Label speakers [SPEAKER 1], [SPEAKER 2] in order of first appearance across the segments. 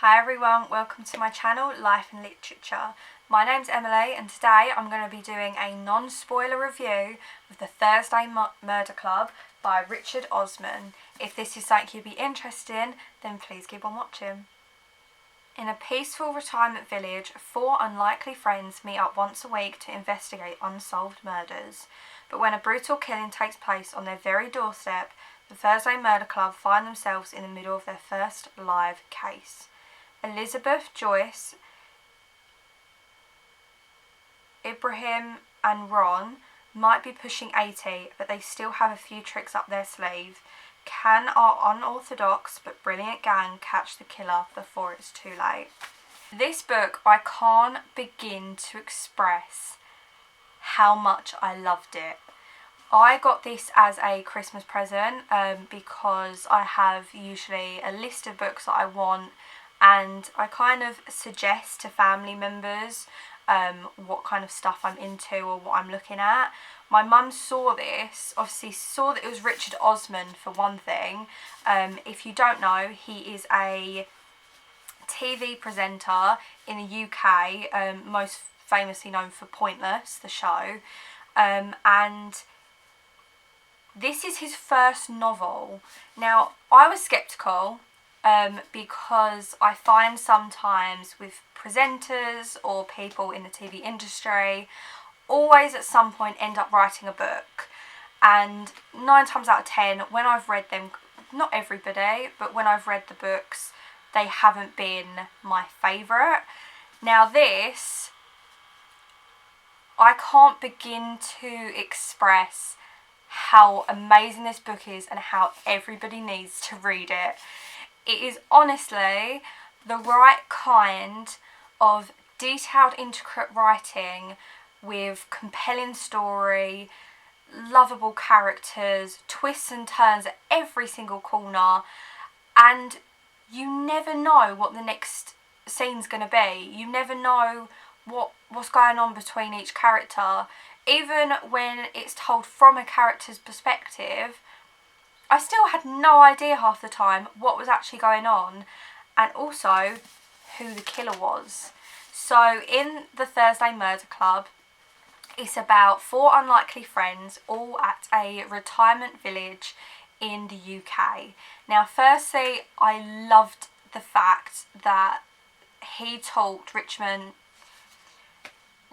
[SPEAKER 1] Hi everyone, welcome to my channel, Life and Literature. My name's Emily and today I'm going to be doing a non-spoiler review of The Thursday Murder Club by Richard Osman. If this is something you'd be interested in, then please keep on watching. In a peaceful retirement village, four unlikely friends meet up once a week to investigate unsolved murders. But when a brutal killing takes place on their very doorstep, the Thursday Murder Club find themselves in the middle of their first live case. Elizabeth, Joyce, Ibrahim and Ron might be pushing 80, but they still have a few tricks up their sleeve. Can our unorthodox but brilliant gang catch the killer before it's too late? This book, I can't begin to express how much I loved it. I got this as a Christmas present because I have usually a list of books that I want, and I kind of suggest to family members what kind of stuff I'm into or what I'm looking at. My mum saw this, obviously saw that it was Richard Osman for one thing. If you don't know, he is a TV presenter in the UK, most famously known for Pointless, the show. And this is his first novel. Now, I was sceptical because I find sometimes with presenters or people in the TV industry always at some point end up writing a book, and 9 times out of 10 when I've read them, not everybody, but when I've read the books, they haven't been my favourite. Now this, I can't begin to express how amazing this book is and how everybody needs to read it. It is honestly the right kind of detailed, intricate writing with compelling story, lovable characters, twists and turns at every single corner, and you never know what the next scene's going to be. You never know what's going on between each character. Even when it's told from a character's perspective, I still had no idea half the time what was actually going on, and also who the killer was. So in The Thursday Murder Club, it's about four unlikely friends all at a retirement village in the UK. Now firstly, I loved the fact that he talked,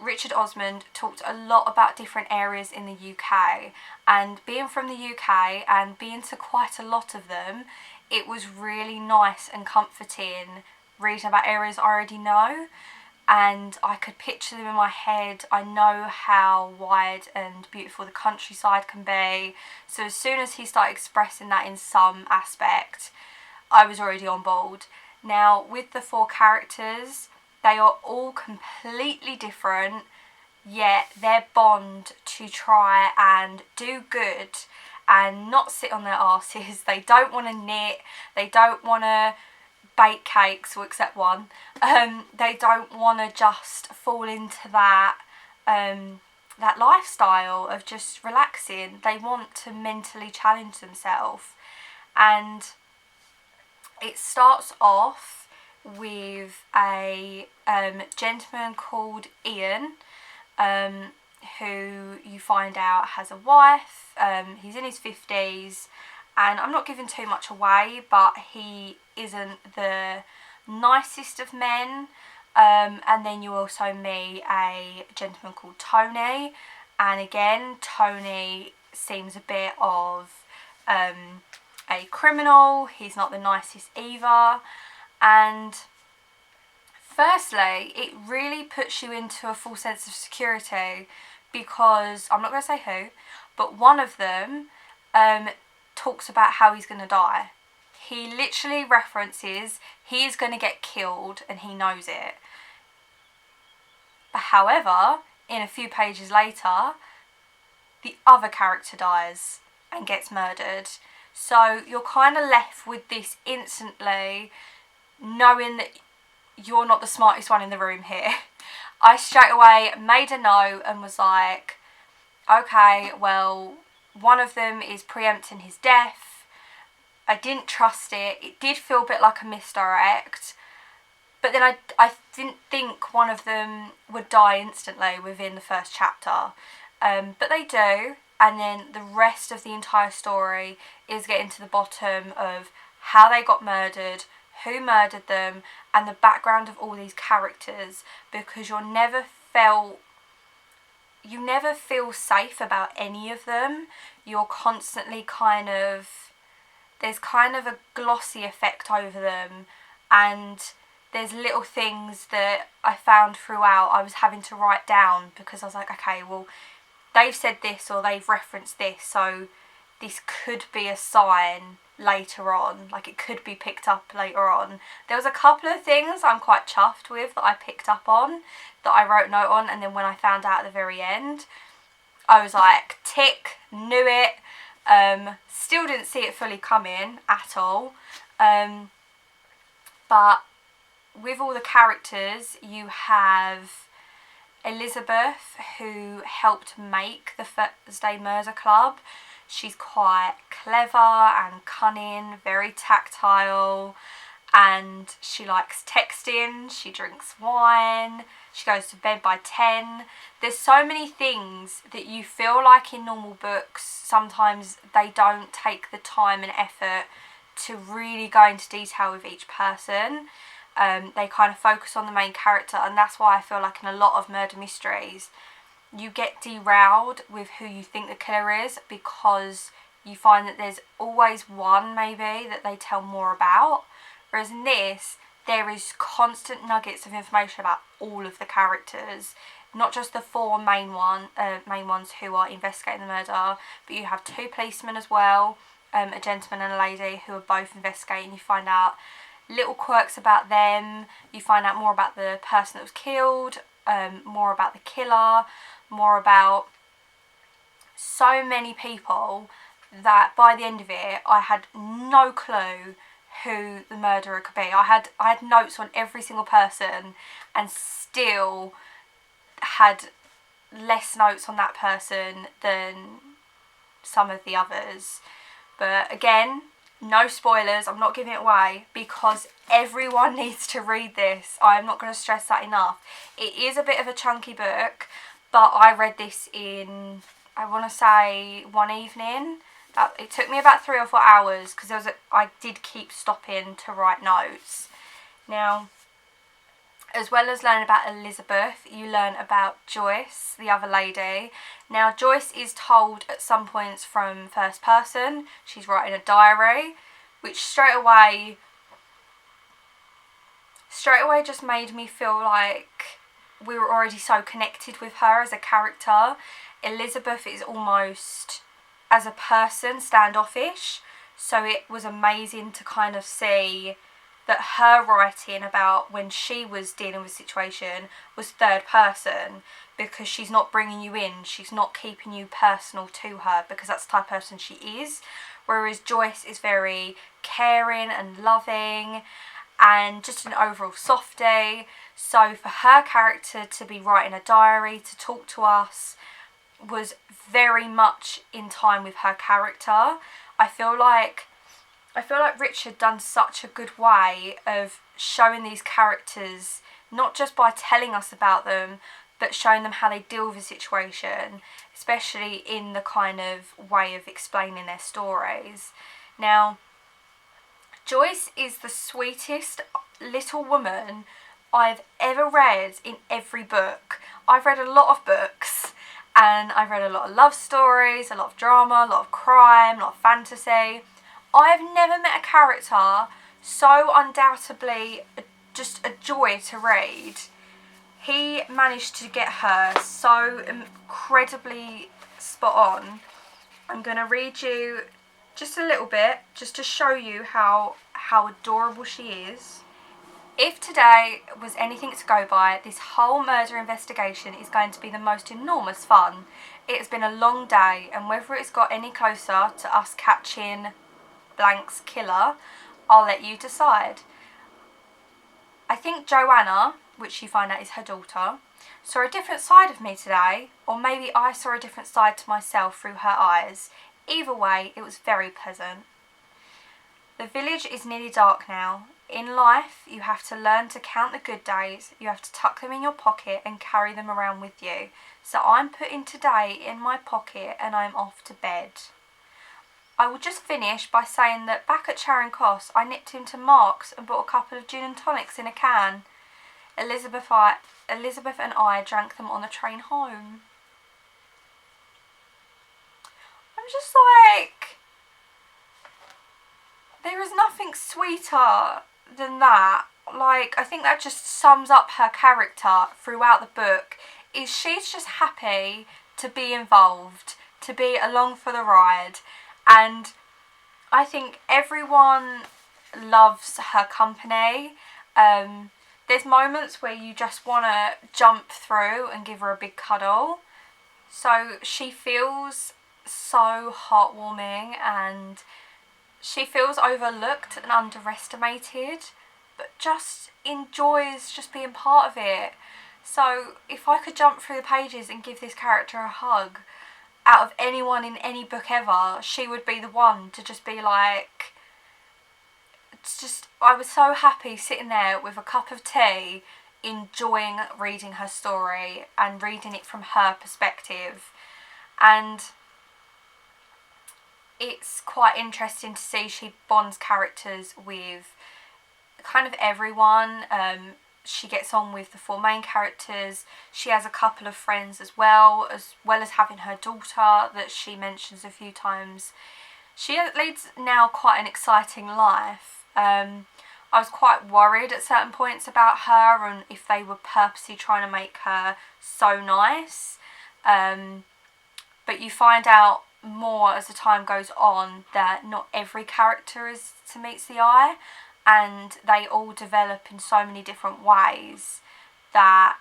[SPEAKER 1] Richard Osman talked a lot about different areas in the UK, and being from the UK and being to quite a lot of them, it was really nice and comforting reading about areas I already know, and I could picture them in my head. I know how wide and beautiful the countryside can be, so as soon as he started expressing that in some aspect, I was already on board. Now with the four characters, they are all completely different, yet their bond to try and do good and not sit on their arses. They don't want to knit, they don't want to bake cakes, well, except one. They don't want to just fall into that lifestyle of just relaxing. They want to mentally challenge themselves. And it starts off with a gentleman called Ian, who you find out has a wife. He's in his 50s, and I'm not giving too much away, but he isn't the nicest of men. And then you also meet a gentleman called Tony, and again Tony seems a bit of a criminal. He's not the nicest either. And firstly, it really puts you into a full sense of security because, I'm not going to say who, but one of them talks about how he's going to die. He literally references he is going to get killed and he knows it. However, in a few pages later, the other character dies and gets murdered. So you're kind of left with this instantly, knowing that you're not the smartest one in the room here. I straight away made a note and was like, okay, well, one of them is preempting his death. I didn't trust it. It did feel a bit like a misdirect. But then I didn't think one of them would die instantly within the first chapter. But they do, and then the rest of the entire story is getting to the bottom of how they got murdered, who murdered them, and the background of all these characters, because you never feel safe about any of them. You're constantly there's kind of a glossy effect over them, and there's little things that I found throughout I was having to write down, because I was like, okay, well, they've said this or they've referenced this, so this could be a sign later on, like it could be picked up later on. There was a couple of things I'm quite chuffed with that I picked up on, that I wrote note on, and then when I found out at the very end, I was like, tick, knew it. Still didn't see it fully coming at all. But with all the characters, you have Elizabeth, who helped make the Thursday Murder Club. She's quite clever and cunning, very tactile, and she likes texting, she drinks wine, she goes to bed by 10. There's so many things that you feel like in normal books, sometimes they don't take the time and effort to really go into detail with each person. They kind of focus on the main character, and that's why I feel like in a lot of murder mysteries you get derailed with who you think the killer is, because you find that there's always one maybe that they tell more about, whereas in this there is constant nuggets of information about all of the characters, not just the four main ones who are investigating the murder, but you have two policemen as well, a gentleman and a lady, who are both investigating. You find out little quirks about them, you find out more about the person that was killed, more about the killer, more about so many people, that by the end of it I had no clue who the murderer could be. I had notes on every single person, and still had less notes on that person than some of the others. But again, no spoilers, I'm not giving it away, because everyone needs to read this. I'm not going to stress that enough. It is a bit of a chunky book, but I read this in, I want to say, one evening. It took me about 3 or 4 hours, because I did keep stopping to write notes. Now, as well as learning about Elizabeth, you learn about Joyce, the other lady. Now, Joyce is told at some points from first person. She's writing a diary, which straight away just made me feel like we were already so connected with her as a character. Elizabeth is almost, as a person, standoffish, so it was amazing to kind of see that her writing about when she was dealing with a situation was third person, because she's not bringing you in, she's not keeping you personal to her, because that's the type of person she is. Whereas Joyce is very caring and loving and just an overall softie. So for her character to be writing a diary, to talk to us, was very much in time with her character. I feel like Richard done such a good way of showing these characters, not just by telling us about them, but showing them how they deal with a situation, especially in the kind of way of explaining their stories. Now, Joyce is the sweetest little woman I've ever read in every book. I've read a lot of books, and I've read a lot of love stories, a lot of drama, a lot of crime, a lot of fantasy. I've never met a character so undoubtedly just a joy to read. He managed to get her so incredibly spot on. I'm going to read you just a little bit, just to show you how adorable she is. If today was anything to go by, this whole murder investigation is going to be the most enormous fun. It has been a long day, and whether it's got any closer to us catching blank's killer, I'll let you decide. I think Joanna, which you find out is her daughter, saw a different side of me today, or maybe I saw a different side to myself through her eyes. Either way, it was very pleasant. The village is nearly dark now. In life, you have to learn to count the good days, you have to tuck them in your pocket and carry them around with you. So I'm putting today in my pocket and I'm off to bed. I will just finish by saying that back at Charing Cross, I nipped into Marks and bought a couple of gin and tonics in a can. Elizabeth and I drank them on the train home. I'm just like, there is nothing sweeter than that. Like, I think that just sums up her character throughout the book, is she's just happy to be involved, to be along for the ride. And I think everyone loves her company. There's moments where you just want to jump through and give her a big cuddle. So she feels so heartwarming, and she feels overlooked and underestimated, but just enjoys just being part of it. So if I could jump through the pages and give this character a hug, out of anyone in any book ever, she would be the one to just be like, it's just, I was so happy sitting there with a cup of tea, enjoying reading her story and reading it from her perspective. And it's quite interesting to see she bonds characters with kind of everyone. She gets on with the 4 main characters. She has a couple of friends as well as having her daughter that she mentions a few times. She leads now quite an exciting life. I was quite worried at certain points about her and if they were purposely trying to make her so nice. But you find out more as the time goes on that not every character is to meet the eye, and they all develop in so many different ways that,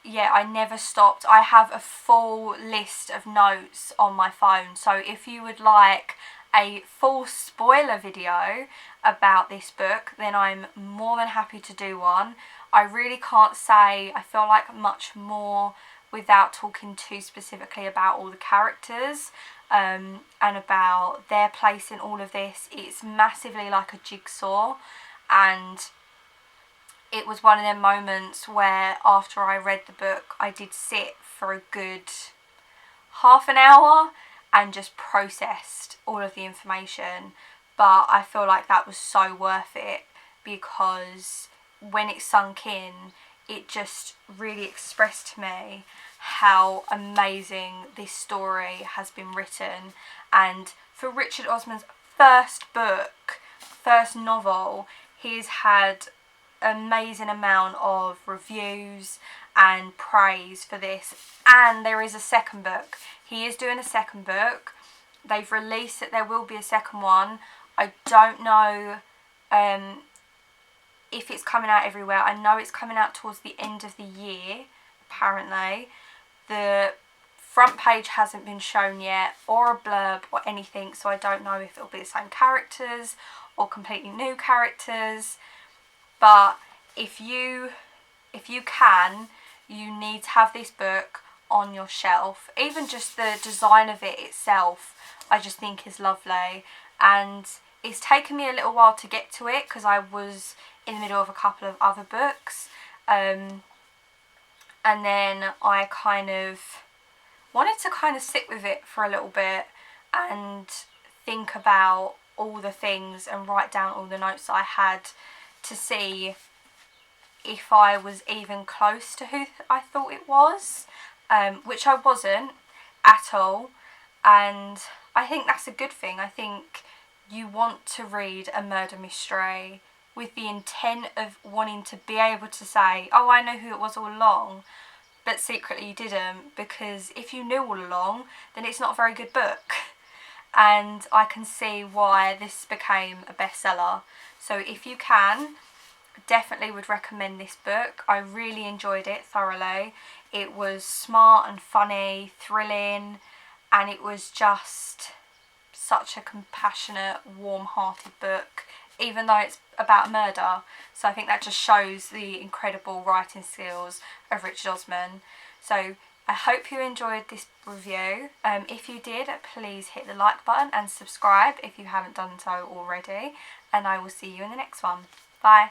[SPEAKER 1] yeah, I never stopped. I have a full list of notes on my phone, so if you would like a full spoiler video about this book, then I'm more than happy to do one. I really can't say, I feel like, much more without talking too specifically about all the characters and about their place in all of this. It's massively like a jigsaw, and it was one of them moments where after I read the book I did sit for a good half an hour and just processed all of the information. But I feel like that was so worth it, because when it sunk in, it just really expressed to me how amazing this story has been written. And for Richard Osman's first book, first novel, he's had an amazing amount of reviews and praise for this. And there is a second book. He is doing a second book. They've released that there will be a second one. I don't know if it's coming out everywhere. I know it's coming out towards the end of the year, apparently. The front page hasn't been shown yet, or a blurb or anything, so I don't know if it'll be the same characters or completely new characters. But if you can, you need to have this book on your shelf. Even just the design of it itself, I just think is lovely. And it's taken me a little while to get to it because I was in the middle of a couple of other books, and then I kind of wanted to kind of sit with it for a little bit and think about all the things and write down all the notes that I had to see if I was even close to who I thought it was, which I wasn't at all. And I think that's a good thing. I think you want to read a murder mystery with the intent of wanting to be able to say, oh, I know who it was all along, but secretly you didn't, because if you knew all along, then it's not a very good book. And I can see why this became a bestseller. So if you can, definitely would recommend this book. I really enjoyed it thoroughly. It was smart and funny, thrilling, and it was just such a compassionate, warm-hearted book, even though it's about murder. So I think that just shows the incredible writing skills of Richard Osman. So I hope you enjoyed this review. If you did, please hit the like button and subscribe if you haven't done so already, and I will see you in the next one. Bye.